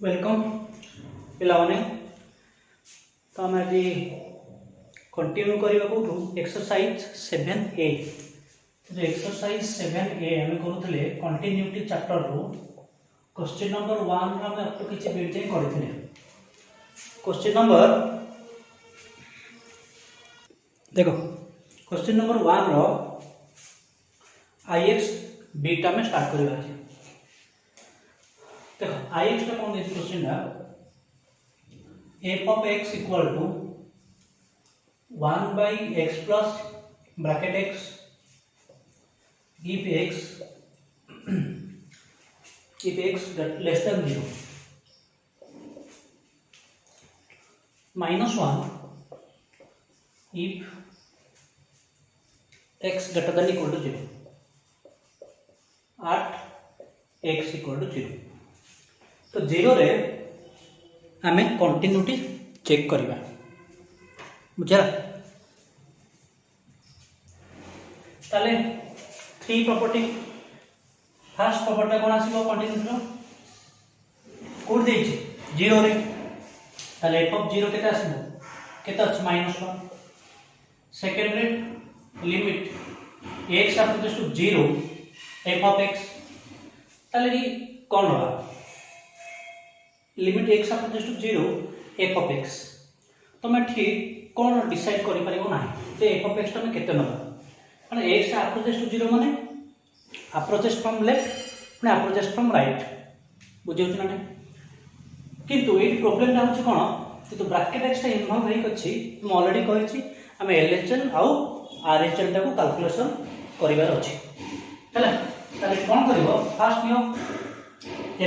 Welcome पिलाने तो आम आज कंटिन्यू करवा कौटू एक्सरसाइज 7A। एक्सरसाइज 7A आम करूँ कंटिन्यूटी चैप्टर रू क्वेश्चन नंबर 1 आम अप टू किसी बिट जाए करते। क्वेश्चन नंबर देखो क्वेश्चन नंबर 1 रो IX बीटा में स्टार्ट करवा। देखो IX टा कौन देती क्वेश्चन टा f of x equal to 1 by x plus bracket x if x less than 0 minus 1 if x greater than equal to 0 at x equal to 0। तो 0 रे आम कंटिन्यूटी चेक करवा बुझा। ताले 3 प्रॉपर्टी फर्स्ट प्रॉपर्टी कौन आसीबो continuity code देछि 0 रे ताले f of 0 केते आसीबो केते अछि -1। सेकंड रे limit x approaches to 0 f of x ताले कौन होगा limit x approaches to 0 f of x। तो मैं ठीक कौन डिसाइड करि परिबो ना जे f of x तो मैं केते नबा माने x अप्रोचेस टू 0 माने अप्रोचेस फ्रॉम लेफ्ट माने अप्रोचेस फ्रॉम राइट बुझियो ना नहीं। किंतु ए प्रॉब्लम ता होछि कोन कि ब्रैकेट x ता इन्वॉल्व होई अछि हम ऑलरेडी कहिछि हम LHL आउ RHL ता को कैलकुलेशन करिवार अछि हैला। ताले कोन करबो फर्स्ट नियो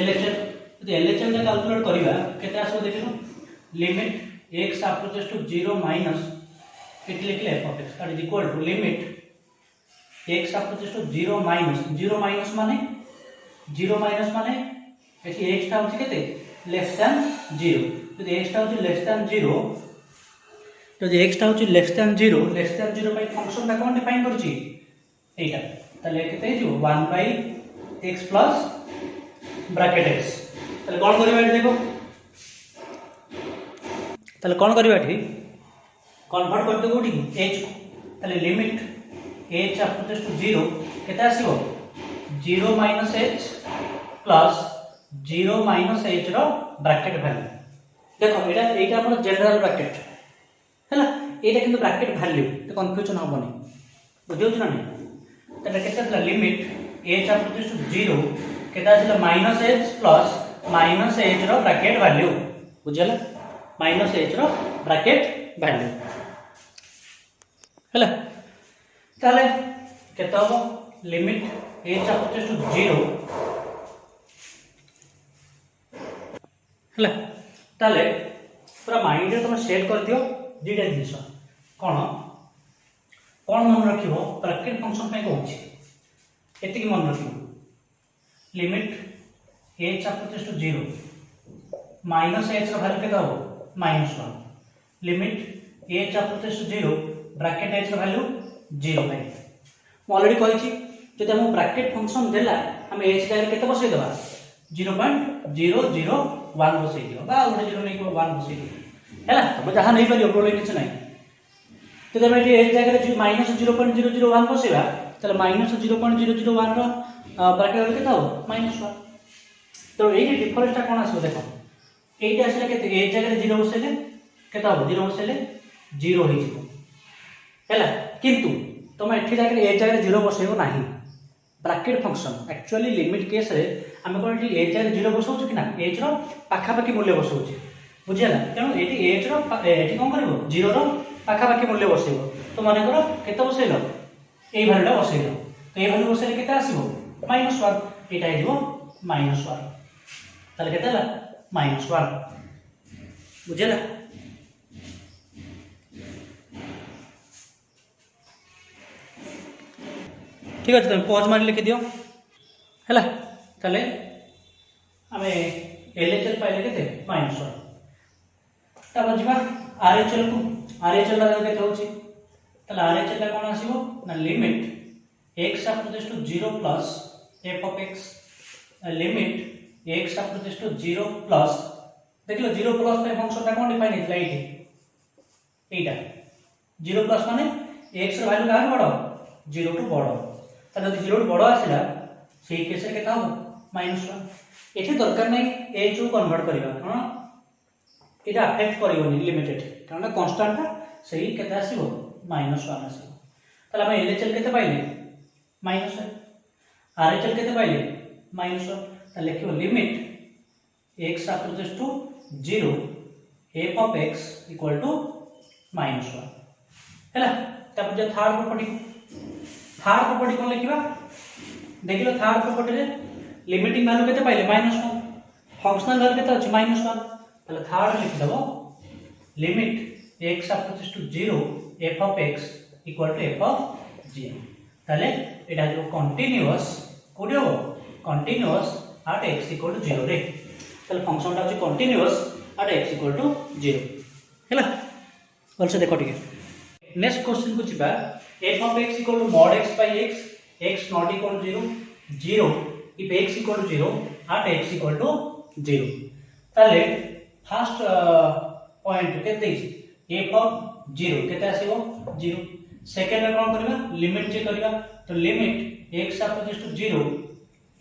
LHL तो LHL ता कैलकुलेट करिवा केते आसो देखिलो limit x approaches to 0 minus इट लिखले f of x that is equal to limit x approaches to 0 minus माने 0 माइनस माने एठी x ता होछि केते लेस देन 0। तो x ता होछि लेस देन 0 तो x ता होछि लेस देन 0 बाय फंक्शन ता कोन डिफाइन करछि एटा ताले केते हिजो 1 by x plus bracket x। ताले कोन करबा एठी देखो ताले कोन करबा एठी कन्वर्ट करते कोठी h को ताले लिमिट h अप्रोचेस टू 0 केते आसीबो 0 minus h plus 0 minus h रो ब्रैकेट वैल्यू। देखो एटा अपन जनरल ब्रैकेट हैला एटा किंतु ब्रैकेट वैल्यू तो कंफ्यूजन होबनी बुझियो ना नहीं। ताले केते आसला लिमिट h अप्रोचेस टू 0 केते आसला minus h plus minus h रो ब्रैकेट वैल्यू बुझला माइनस h रो ब्रैकेट वैल्यू हैला। ताले केते हो लिमिट h अप्रोचेस टू 0 हैला। ताले पूरा माइंड रे तुम सेट कर दियो दीटा जिंस कोन कोन मन रखिबो ब्रैकेट फंक्शन पे कहूची एति की मन रखिबो limit h approaches to 0 minus h रो वैल्यू केता हो -1 limit h approaches to 0 bracket h रो वैल्यू 0 है। म ऑलरेडी कहिछि जदि हम ब्रैकेट फंक्शन देला हम h जाय केते बसै देबा 0.001 बसै दियो बा 0 नै 1 बसै दियो हैला। तो जहां नहीं परियो प्रॉब्लम किछ नै तो जब एटी h जाय रे -0.001 बसैबा तले -0.001 रो ब्रैकेट वैल्यू केता हो -1। तो एही डिफरेंस ता कोन आसो देखो एटा आसले केते h जाय रे 0 बसैले केता हो 0 बसैले 0 होई जिवो हैला। किंतु तुम एठी जाय रे h जाय रे 0 बसैबो नाही bracket function actually limit case रे हम कोन एठी h जाय रे 0 बसौछ कि ना h रो पाखा पाखी मूल्य बसौछ बुझियाला। तेणु एठी h रो एठी कोन करबो 0 रो पाखा पाखी मूल्य बसैबो तो माने करो केते बसैलो एई वैल्यूटा बसैलो तो एई वैल्यू बसैले केते आसीबो -1 एटा हिजो -1 ताले केते ला -1 बुझियाला। ठीक है तुम पॉज मार लिख दियो हैला। ताले हमें LHL पाइले केते -1 तब जिबा RHL को RHL ला केते होची ताले RHL ला कोन आसीबो ना limit x approaches to 0 plus f of x limit x approaches to 0 plus देखिलो 0 प्लस पे फंक्शनटा कोन डिफाइन हेतला एटा 0 प्लस माने x ର वैल्यू काहे बडो 0 टू बडो त जदि 0 टू बडो आसिला सेही केस रे केता हो -1 एठी दरकार नै a जो कन्वर्ट करबा कोन एटा अफेक्ट करिवनी लिमिटेड कारण कांस्टेंट सेही केता आसीबो -1 आसीबो तले हम LHL केते पाइले -1 RHL केते पाइले -1 त लिखिबो limit x approaches to 0 f of x equal to -1 हैला तब जे थर्ड प्रॉपर्टी कोन लिखिबा देखिलो थर्ड प्रॉपर्टी रे लिमिटिंग वैल्यू केते पाइले -1 फंक्शनल वैल्यू केते अछि -1 तले थर्ड लिख दबो limit x approaches to 0 f of x equal to f of 0 तले एटा जो कंटीन्यूअस कोडी हो continuous at x equal to 0 रे तले फंक्शन ता अछि continuous at x equal to 0 हैला also देखो ठीक है नेक्स्ट क्वेश्चन को जिबा f of x equal to mod x by x not equal to 0 if x equal to 0 at x equal to 0 तले फर्स्ट पॉइंट केते f of 0 केते आसीबो 0 second रे कोन करबा लिमिट जे करबा तो limit x approaches to 0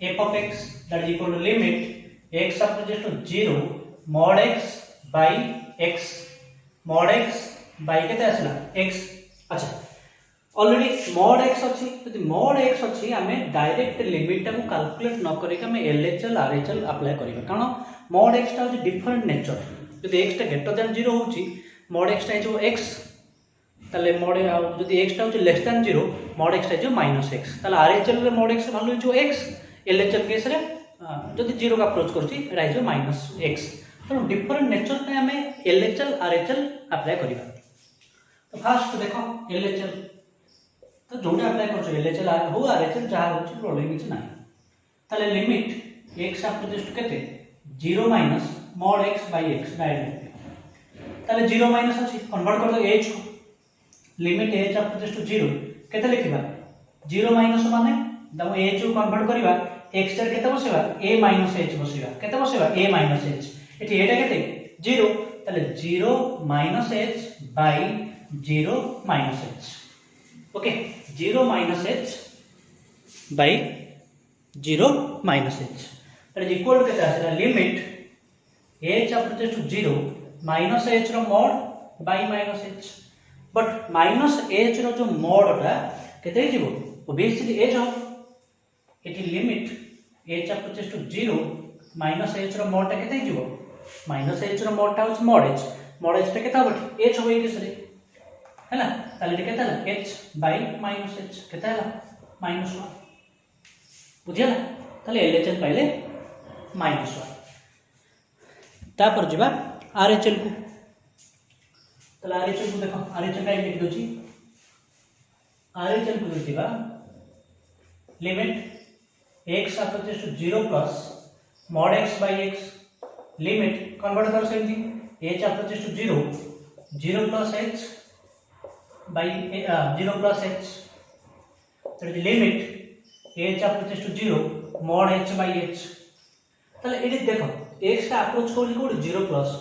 f of x that is equal to limit x approaches to 0 mod x by x mod x by केते आसला x अच्छा ऑलरेडी mod x अछि यदि mod x अछि हमें डायरेक्ट लिमिट को कैलकुलेट न करी हमें LHL RHL अप्लाई करिबा कारण mod x ता डिफरेंट नेचर यदि x ता ग्रेटर देन 0 होछि mod x ता जो x तले mod यदि x ता होछि लेस देन 0 mod x ता जो -x तले RHL रे mod x वैल्यू जो x LHL केस रे जदि 0 का अप्रोच करछि एटा जो -x तो डिफरेंट नेचर पे हमें LHL RHL अप्लाई करिबा तो फर्स्ट देखो LHL तो जोडा अप्लाई करछो LHL हो RHL जहा होछि प्रॉब्लम किछ नाही तले लिमिट x अप्रोचेस टू केते 0 minus mod x by x direct तले 0 माइनस अछि कन्वर्ट कर दो h को लिमिट h अप्रोचेस टू 0 केते लिखिबा 0 माइनस माने दम h को कन्वर्ट करिबा x रे केते बसिबा a माइनस h बसिबा केते बसिबा a माइनस h एठी एटा केते 0 तले 0 minus h by 0 minus h okay 0 minus h by 0 minus h that is equal to केते आसेला limit h approaches to 0 minus h रो mod by minus h but minus h रो जो mod टा केते हिजबो ओबवियसली h हो एटी limit h approaches to 0 minus h रो mod टा केते हिजबो माइनस h रो mod टा होछ mod h टा केते होबो h होई केसरे हैला ताले केते हला h by माइनस h केते हला -1 बुझियला ताले LHL पाइले -1 तापर जिबा RHL को ताले RHL को देखो RHL का लिख दोची RHL को जिबा limit x approaches to 0 plus mod x by x limit convert कर सेमती h approaches to 0 plus h by 0 plus h that is limit h approaches to 0 mod h by h ताले AD देखो x का approach Koli code 0 plus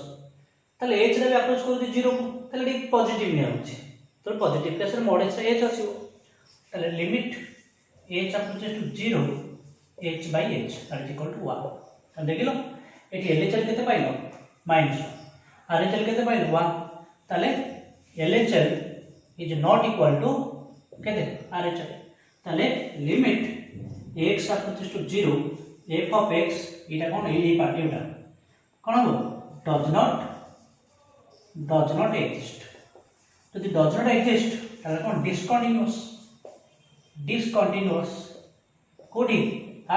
ताले h रे approach Koli 0 ताले AD positive ने होछि तो पॉजिटिव केस रे mod h h आसीओ ताले limit h approaches to 0 h by h that is equal to 1 त देखिलो एटी LHL केते पाइलो -1 RHL केते पाइलो 1 ताले LHL is not equal to केते RHL ताले limit x approaches to 0 f of x इटा कोन एई part एटा कोन हो does not exist तो द does not exist ताले कोन discontinuous कोडी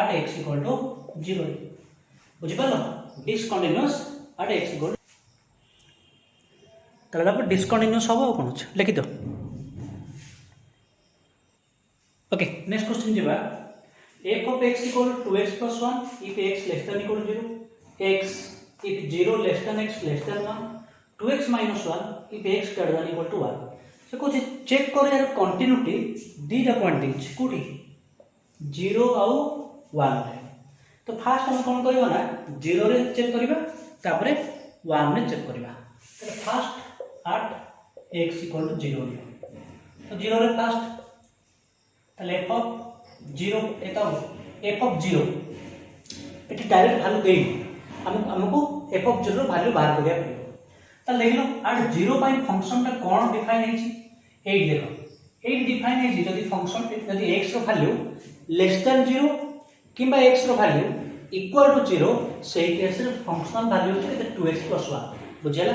at x equal to 0 बुझि पालो discontinuous at x equal ताला पर डिसकंटिन्यूअस होबो कोन छ लिखि दो ओके नेक्स्ट क्वेश्चन जिबा f of x equal to 2x plus 1 if x less than equal to 0 x if 0 less than x less than 1 2x minus 1 if x greater than equal to 1 से कुछ check कर यार continuity दीटा point दिछ कोठी 0 आउ 1 रे तो fast हम कौन करबा ना 0 रे चेक करबा तापरे 1 रे चेक करबा। तो फास्ट 8 x = 0 तो 0 रे फास्ट ताले f of 0 एता f of 0 eighty direct value देई हमको f of 0 रो वैल्यू बाहर करिया पड़ियो। ताले देखलो आड 0 पाई फंक्शन ता कोन डिफाइन हेछि एई देखो एई डिफाइन हेछि जदी फंक्शन जदी x रो वैल्यू लेस देन 0 किंबा x रो वैल्यू इक्वल टू 0 सेही केस रे फंक्शनल वैल्यू होछि 2x + 1 बुझियला।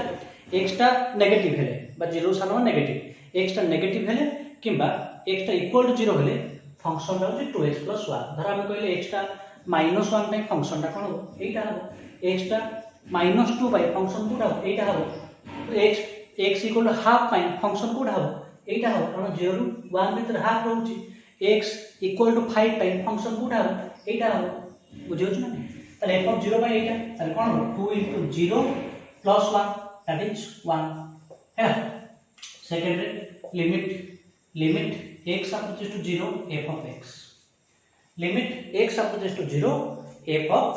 x टा नेगेटिव हेले बा 0 सानो नेगेटिव x टा नेगेटिव हेले किंबा x टा इक्वल टू 0 हेले फंक्शन टा होछि 2x + 1 धर हम कहले x टा -1 पे फंक्शन टा कोन हो एटा हो x टा -2 बाय फंक्शन कोटा हो एटा हो x = हाफ पाई फंक्शन कोटा हो एटा हो कारण 0 ରୁ 1 भीतर हाफ रहउची x = 5 पाई फंक्शन कोटा हो एटा हो बुझियो छ ना। ताले f of 0 बाय एटा ताले कोन हो 2 * 0 + 1 दैट इज 1 है। Second limit x = 0 f of x limit x = 0 f of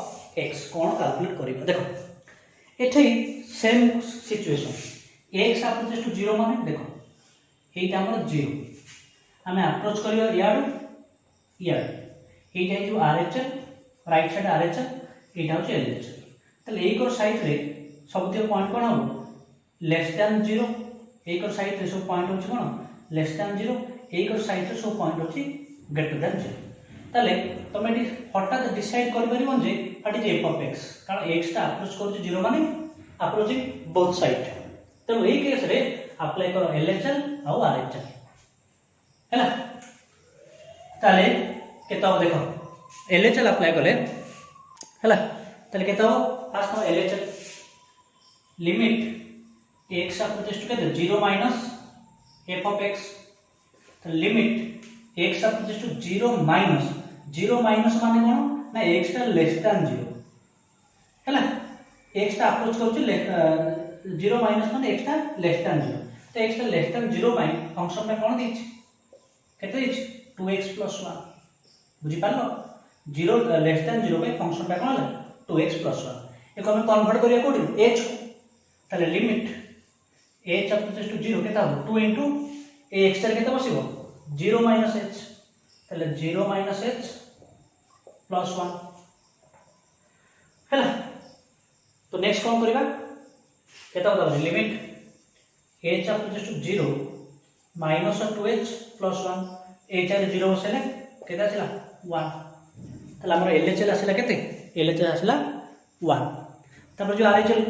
x cone calculate करिबा देखो एठी सेम सिचुएशन x = 0 माने देखो एटा हमर 0 हमें अप्रोच करियो यार एटा जो RHL राइट साइड RHL एटा हो LHL तले एक और साइड रे सब दियो पॉइंट कोन हो लेस देन 0 एक और साइड रे सब पॉइंट होची कोन लेस देन 0 एक और साइड रे सब पॉइंट होची ग्रेटर देन 0 तले तमे एटी हठात डिसाइड कर परिबो जे what is f of x कारण x टा अप्रोच करछ 0 माने अप्रोचिंग बोथ साइड तो एई केस रे अप्लाई करो LHL और RHL हैला। ताले केता हो देखो LHL अप्लाई करले हैला ताले केता हो फास्ट हम LHL लिमिट x = केते 0 - f of x तो लिमिट x = 0 माइनस 0 माइनस माने कोन ना x टा लेस देन 0 हैला x टा अप्रोच करूची 0 माइनस माने x टा लेस देन 0 तो x टा लेस देन 0 बाय फंक्शन में कोन दिछ केते दिछ 2x + 1 बुझी पालो 0 लेस देन 0 बाय फंक्शन में कोन 2x + 1 एको हम कन्वर्ट करिया कोडी h ताले लिमिट h = 0 केता हो 2 * a x टा केता बसिबो 0 - h ताले 0 - h + 1 हैला। तो नेक्स्ट कोन करिबा केता हो लिमिट h = 0 - 2h + 1 h रे 0 बसले केता आसिला 1 ताले हमर LHL आसिला केते LHL आसिला 1 तापर जो RHL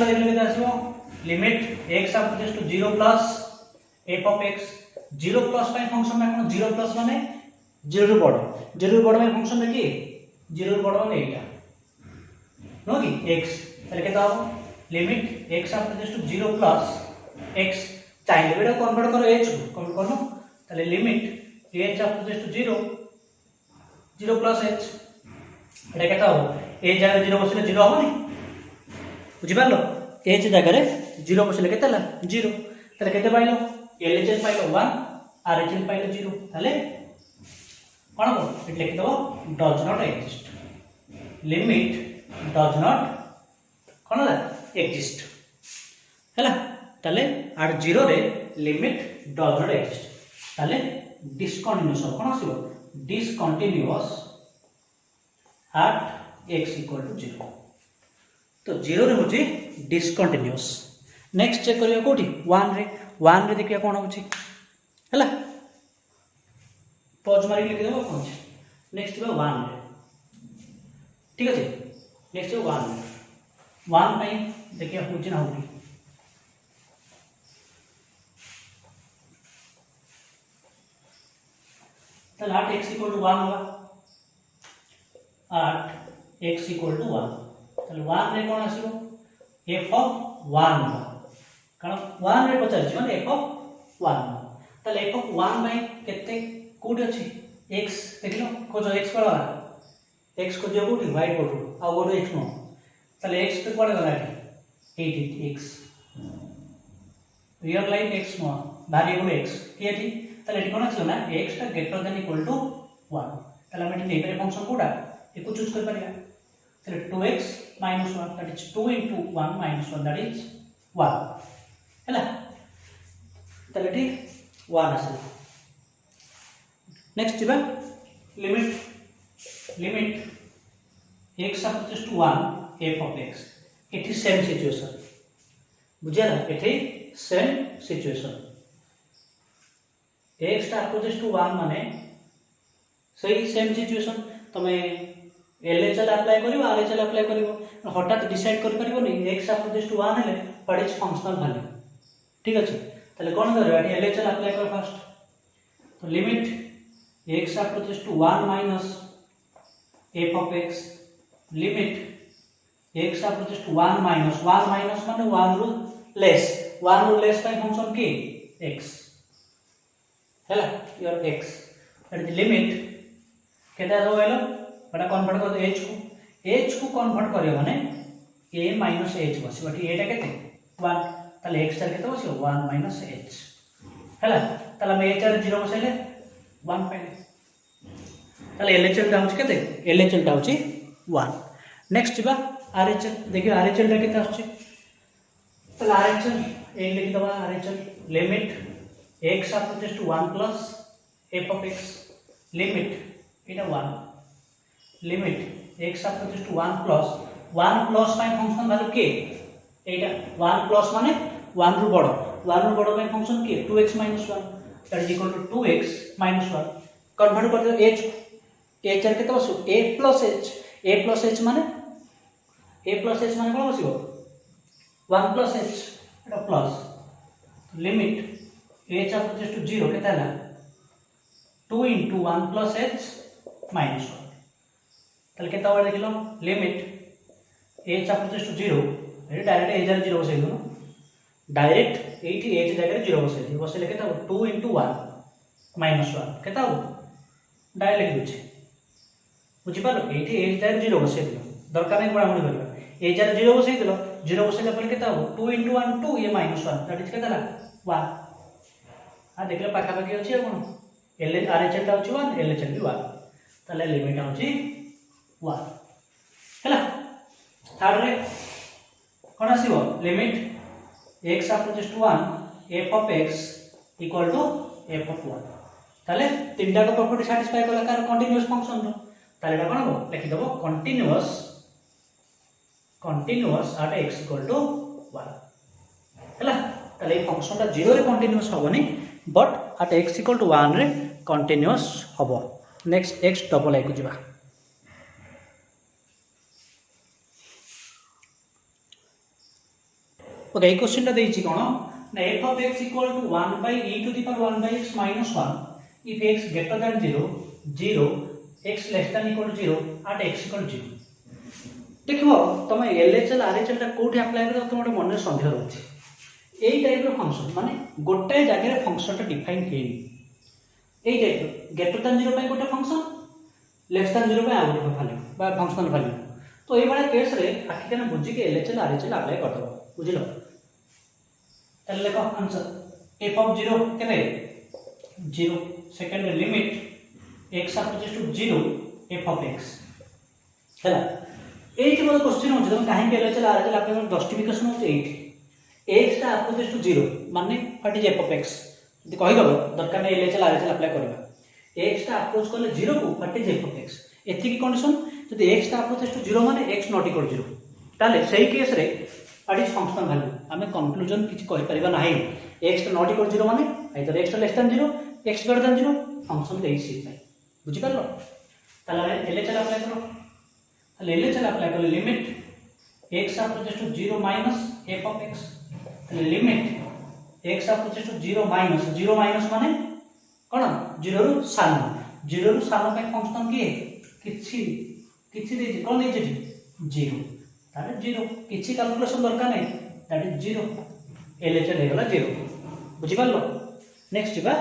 देखले केता आसीबो limit x = 0 + f of x 0 plus pi function में कोन 0 प्लस माने 0 ରୁ बड़ में फंक्शन में की 0 ରୁ बड़ माने एटा नो की x ताले केता हो लिमिट x = 0 + x चाइले बेटा कन्वर्ट करो h को कन्वर्ट करनो ताले लिमिट h = 0 0 + h एटा केता हो h जगह 0 बसले 0 होनी बुझि पारलो h जगह रे 0 बसले केतला 0 ताले केते पाइलो LHL पाइलो 1 RHL पाइलो 0 ताले कोन हो एट लिख दो does not exist limit does not कोन होला एग्जिस्ट हैला ताले आर 0 रे लिमिट डज नॉट एग्जिस्ट ताले डिसकंटिन्यूअस कोन आसीबो डिसकंटिन्यूअस एट x = 0 तो 0 रे होची डिसकंटिन्यूअस। नेक्स्ट चेक करियो कोठी 1 रे देखिया कोन होची हैला पॉज मारी लिख देबो कोन नेक्स्ट बा 1 रे ठीक আছে नेक्स्ट 1 पे देखिए होची ना होगी ताले 8x = 1 होगा 8x = 1 ताले 1 रे कोन आसीबो f of 1 कारण 1 रे पचार छी माने f of 1 ताले f of 1 बाय केते कोडी अछि x देखलो खोजो x पड़ा x को जो कोडी वाइट बोर्ड आ वो x नो ताले x पे पड़ा गला 8x रियल लाइफ x नो वेरिएबल x केटी ताले कोन अछि ना x टा ग्रेटर देन इक्वल टू 1 ताले हम एटी नेपर फंक्शन कोडा एको चूज कर परिया ताले 2x minus 1 that is 2 into 1 minus 1 that is 1 हैला ताले ठीक 1 आसे नेक्स्ट जिबा limit x approaches to 1 f of x एठी सेम सिचुएशन बुझिया एठी same situation x approaches to 1 माने सही सेम सिचुएशन तमे LHL अप्लाई करिवो RHL अप्लाई करिवो हठात डिसाइड कर परिबो नै x अप्रोचेस टू 1 हेले व्हाट इज फंक्शनल वैल्यू ठीक अछि ताले कोन करबा LHL अप्लाई कर फर्स्ट तो limit x approaches to 1 minus f of x limit x approaches to 1 minus माने 1 रू लेस बाय फंक्शन के x हैला योर x दैट इज लिमिट केटा होइलो बटा कन्वर्ट कर h को कन्वर्ट करियो माने a minus h बस बट एटा केते 1 ताले x tar केते बसियो 1 minus h हैला ताले हम h tar 0 बसाइले 1 पाइले ताले LHL टा होची केते LHL टा होची 1 नेक्स्ट जिबा RHL देखियो RHL टा केते आछी ताले RHL ए लिखि दबा RHL limit x approaches to 1 plus f of x limit एटा 1 limit x approaches to 1 plus by function value के एटा 1 प्लस माने 1 रू बड़ बाय फंक्शन के 2x minus 1 that is equal to 2x minus 1 convert कर दियो h आर केते बसु a plus h माने कोन बसियो 1 plus h एटा plus limit h approaches to 0 केते हला 2 into 1 plus h minus 1 ताले केते बार देखिलो लिमिट h अप्रोचेस टू 0 ए डायरेक्ट h जार 0 बसै दो डायरेक्ट एठी h जगह 0 बसैले केते 2 into 1 minus 1 केते हो डायरेक्ट लिख छै बुझि पालो एठी h जार 0 बसै दियो दरकार नै गुणा गुणी करबा h जार 0 बसै दिलो 0 बसैला पर केते हो 2 into 1 2 a minus 1 that is केते ला 1 आ देखले पाखा पाखी अछि कोन RHL टा अछि 1 LHL भी 1 ताले लिमिट अछि 1 हैला थर्ड रे कोन आसीबो limit x approaches to 1 f of x equal to f of 1 ताले तीनटा को प्रॉपर्टी सैटिस्फाई करला कार कंटीन्यूअस फंक्शन रो ताले एटा कोन हो लिखि दबो continuous at x equal to 1 हैला ताले फंक्शन ता 0 रे कंटीन्यूअस होबनी but at x equal to 1 रे कंटीन्यूअस होबो नेक्स्ट x डबल आई को जिबा ओके ए क्वेश्चन ता देछि कोन ना f of x equal to 1 by e to the power 1 by x minus 1 if x greater than 0 x less than equal to 0 at x equal to 0 देखो तमे LHL RHL ता कोठी apply कर तमे मन संदेह रहछि एई टाइप रो फंक्शन माने गोटे जगह रे फंक्शन ता डिफाइन हेनी एई टाइप ग्रेटर देन 0 पे गोटे फंक्शन लेस देन 0 पे आ गोटे वैल्यू बा फंक्शनल वैल्यू तो एई वाला केस रे आखि केना बुझी के LHL RHL अप्लाई कर दो बुझिलो ताले लेखो आंसर f of 0 केते 0 second limit x approaches to 0 f of x हैला एठी मोर क्वेश्चन हो जदम काहे के LHL RHL अप्लाई जस्टिफिकेशन हो एठी x ता अप्रोचेस टू 0 माने what is f of x यदि कहि दबो दरकार नै LHL RHL अप्लाई करबा x ता अप्रोच करले 0 को what is f of x एथि की कंडीशन यदि x ता अप्रोचेस टू 0 माने x नॉट इक्वल 0 ताले सही केस रे व्हाट इज फंक्शनल वैल्यू हमें कंक्लूजन किछि कहि परिबा नाही x नॉट इक्वल 0 माने either x less than 0 x greater than 0 function देई सी नाही बुझि परलो ताले LHL अप्लाई करो ताले LHL अप्लाई करो limit x approaches to 0 minus f of x ताले limit x approaches to 0 minus माने कोन 0 रु सानो पे फंक्शन की किछि दे कोन दे 0 ताले 0 किछि कैलकुलेशन दरकार नै दैट इज 0 LHL हे गला 0 बुझि परलो नेक्स्ट जिबा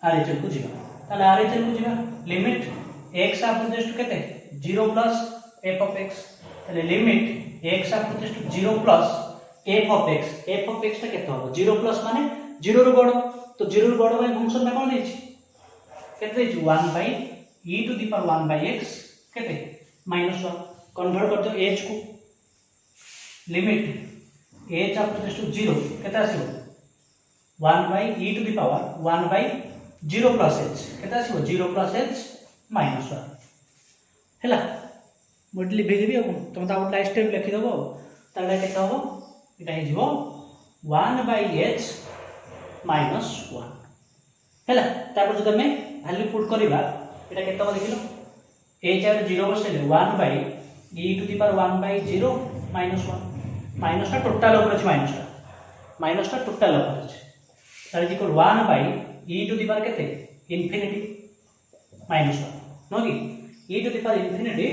RHL को जिबा ताले RHL को जिबा लिमिट x अप्रोचेस टू केते 0 प्लस f of x ताले limit x approaches to 0 plus f of x ता केते हो 0 प्लस माने 0 रु बड़ तो 0 रु बड़ बाय फंक्शन में कोन देछि केते 1 by e to the power 1 by x केते -1 कन्वर्ट कर दो h को लिमिट h अप्रोचेस टू 0 केते आसीबो 1 by e to the power 1 by 0 plus h केते आसीबो 0 प्लस h -1 हैला मोड लिखि देबी आ तुम ता लास्ट स्टेप लिखि दबो ताले केते हो एटा हे जीवो 1 बाय h -1 हैला तापर जब मैं वैल्यू पुट करबा एटा केते हो देखिलो h आर 0 बसेले 1 by e to the power 1 by 0 -1 minus टा टोटल ऊपर अछि माइनस टा टोटल ऊपर अछि that is equal 1 by e to the power केते इंफिनिटी -1 नो कि e to the power infinity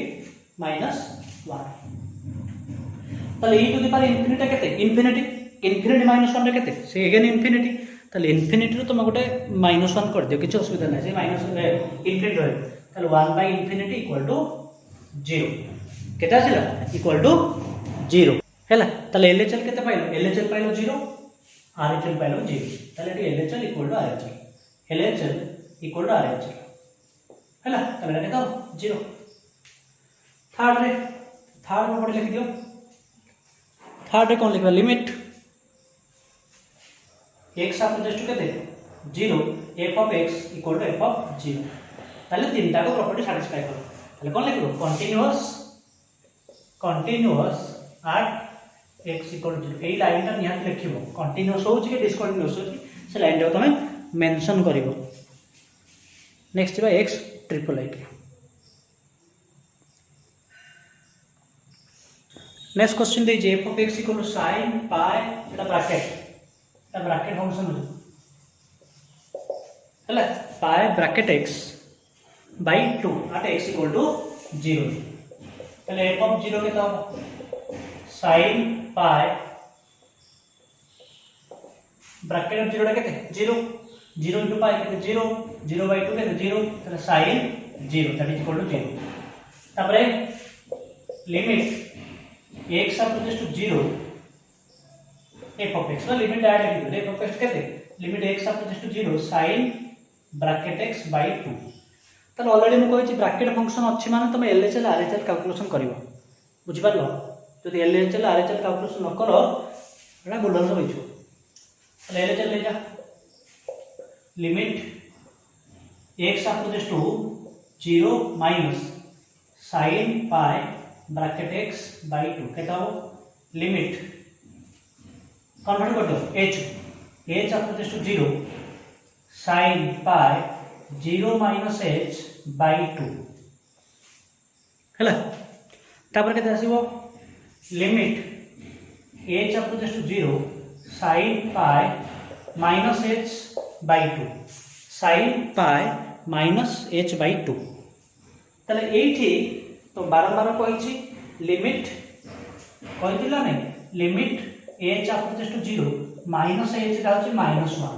-1 ताले e to the power infinity केते इंफिनिटी -1 रे केते से अगेन इंफिनिटी ताले इंफिनिटी रो तुम गोटे -1 कर दियो किछ असुविधा नै से माइनस इंफिनिटी रहे ताले 1 बाय इंफिनिटी इक्वल टू 0 केते आसिला इक्वल टू 0 हैला ताले LHL केते पाइलो LHL पाइलो 0 RHL पाइलो 0 ताले एटी LHL equal to RHL LHL equal to RHL हैला ताले केते 0 थर्ड में पढ़ लिख दियो थर्ड रे कोन लिखबा लिमिट x अप्रोचेस टू केते 0 f of x equal to f of 0 ताले तीनटा को प्रॉपर्टी सैटिस्फाई करो ताले कोन लिखबो continuous at x equal to 0 एई लाइन ता निहात लिखिबो कंटीन्यूअस हो कि डिसकंटीन्यूअस हो से लाइन टा तमे मेंशन करिवो नेक्स्ट बा x triple i next question दे f of x equal to sin pi एटा ब्रैकेट फंक्शन हो हला pi bracket x by 2 at x equal to 0 तले f of 0 केता हो sin pi ब्रैकेट ऑफ 0 केते 0 0 into pi केते 0 0 by 2 केते 0 तले sin 0 that is equal to 0 तापरे limit x approaches to 0 f of x limit ऐड लिखिबो f of x केते limit x approaches to 0 sin bracket x by 2 तले already म कहै छी ब्रैकेट फंक्शन अछि माने तुम LHL RHL कैलकुलेशन करिवो बुझि पारलो जदि LHL RHL कैलकुलेशन न करो एटा गोल्डन होई छु तले LHL ले जा limit x approaches to 0 minus sin pi bracket x by 2 केता हो लिमिट कन्वर्ट कर दो h approaches to 0 sin pi 0 minus h by 2 हैला तापर केते आसीबो limit h approaches to 0 sin pi minus h by 2 sin pi minus h by 2 तले एठी तो बारंबार कहि छी लिमिट कहि दिला नै limit h approaches to 0 minus h दा होची -1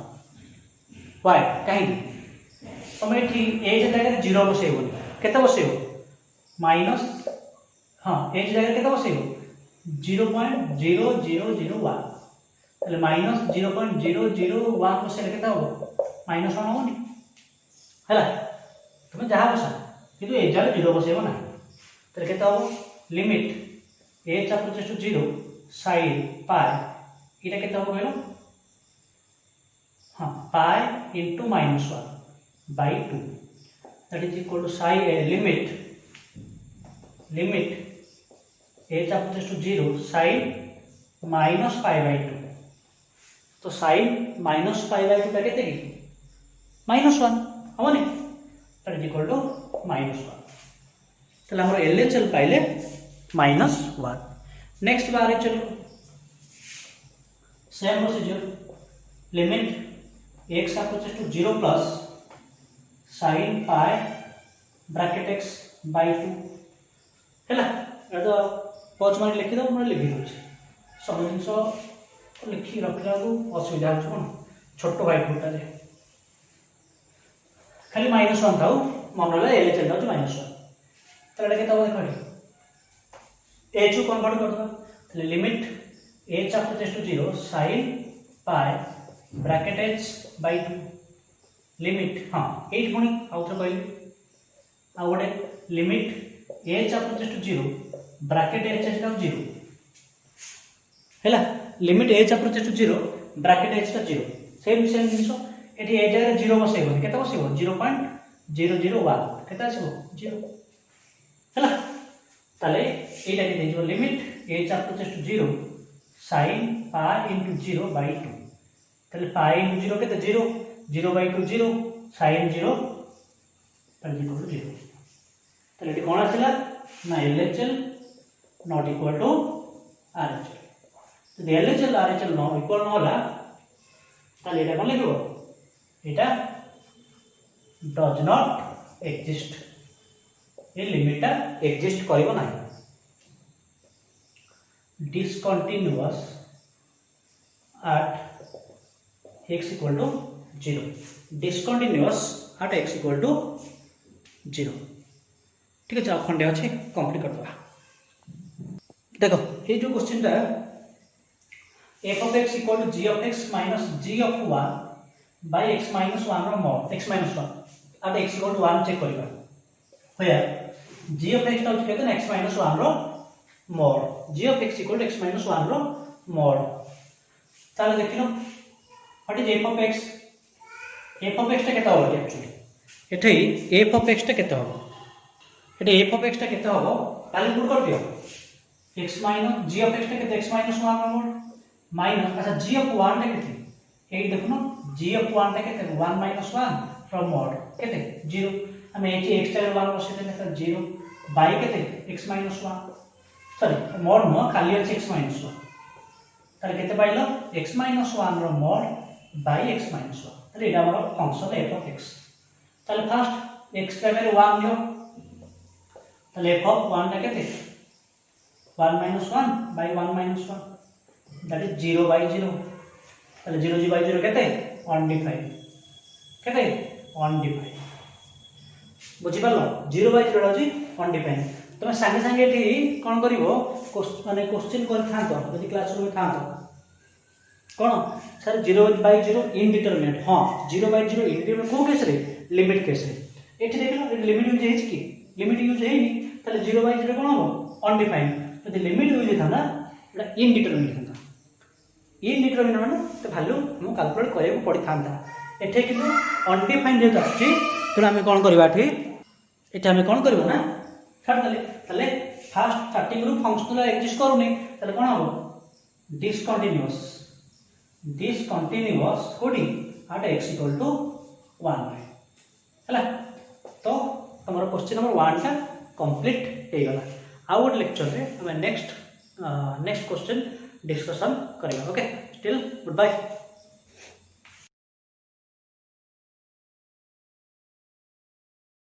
व्हाई काहे तुम एठी h जगह 0 बसेबो केते बसेबो माइनस हां h जगह केते बसेबो 0.0001 तले माइनस 0.001 बसेले केते हो -1 होनी हैला तुम जहां बसा किंतु h जगह 0 बसेबो ना तले केते हो limit h approaches to 0 sin pi इटा केते हो कहलो हां pi into -1 by 2 that is equal to psi limit h approaches to 0 sin minus pi by 2 तो sin minus pi by 2 केते की -1 हमनी that is equal to -1 तले हमर LHL पाइले -1 नेक्स्ट बार चलो same procedure limit x approaches to 0 plus sin pi bracket x by 2 हैला एतो पॉज मार लिखि दो हम लिखि दो सब जिंस लिखि रखला को असुविधा छ कोन छोटो व्हाइट बोर्ड रे खाली -1 थाउ मन रे LHL दाउ -1 तले केता हो देखो h को कन्वर्ट कर दो तले limit h approaches to 0 sin pi bracket h by 2 limit हाँ ये पुणी आउ थे कहली आ गोटे limit H approaches to 0 bracket h h का 0 हैला limit H approaches to 0 bracket h का 0 सेम सेम जिंस एठी ए जगह 0 बसैबो केते बसैबो 0.001 केते आसीबो 0 हैला ताले एटा के देजो limit H approaches to 0 sin pi into 0 by 2 ताले pi into 0 केते 0 0 by 2 0 sin 0 ताले इक्वल टू 0 ताले एटी कोन आसिला ना LHL not equal to RHL যদি LHL RHL न इक्वल न होला ताले एटा कोन लिखबो एटा डज नॉट एग्जिस्ट ये लिमिट एग्जिस्ट करिवो नाही discontinuous at x equal to 0 discontinuous at x equal to 0 ठीक है चलो खंडे अच्छे कंप्लीट कर दवा देखो ये जो क्वेश्चन टा f of x equal to g of x minus g of 1 by x minus 1 रो mod x minus 1 at x equal to 1 check करिबा होया g of x टा केते x minus 1 रो mod g of x equal to x minus 1 रो mod ताले देखिनो what is f of x टा केता हो एक्चुअली एठै f of x टा केता हो एठै f of x टा केता हो कैलकुलेट कर दियो x minus g of x टा केते x minus 1 रो mod माइनस अच्छा g of 1 टा केते एई देखनो g of 1 टा केते 1 minus 1 from mod केते 0 हम एठी x टा 1 बसे देले त 0 by केते x minus 1 सॉरी mod न खाली अछि x minus 1 ताले केते पाइलो x minus 1 रो mod by x minus 1 ताले एटा हमर फंक्शन f of x ताले फर्स्ट x टाइम 1 लियो ताले f of 1 टा केते 1 minus 1 by 1 minus 1 that is 0 by 0 ताले 0 by 0 केते undefined केते undefined बुझि पालो 0 by 0 अछि undefined तुम संगे संगे एठी कोन करिवो माने क्वेश्चन कर थांतो यदि क्लासरूम में थांतो कोन सर 0 by 0 इनडिटरमिनेट हां 0 by 0 इनडिटरमिनेट को केस रे लिमिट केस रे एठी देखलो लिमिट यूज हेछि की लिमिट यूज हेइनी ताले 0 by 0 कोन हो अनडिफाइंड यदि लिमिट यूज हेता ना एटा इनडिटरमिनेट हेता इनडिटरमिनेट माने तो वैल्यू हम कैलकुलेट करे को पड़ी थांता एठी किंतु अनडिफाइंड जे आछि तो हम कोन करबा एठी एठी हम कोन करबो ना छाड़ दले तले फर्स्ट स्टार्टिंग रो फंक्शनल एग्जिस्ट करूनी तले कोन हो डिसकंटीन्यूअस कोडी एट x इक्वल टू 1 हला तो हमर क्वेश्चन नंबर 1 टा कंप्लीट हे गला आउट लेक्चर रे हम नेक्स्ट क्वेश्चन डिस्कशन करिया ओके स्टिल गुड बाय।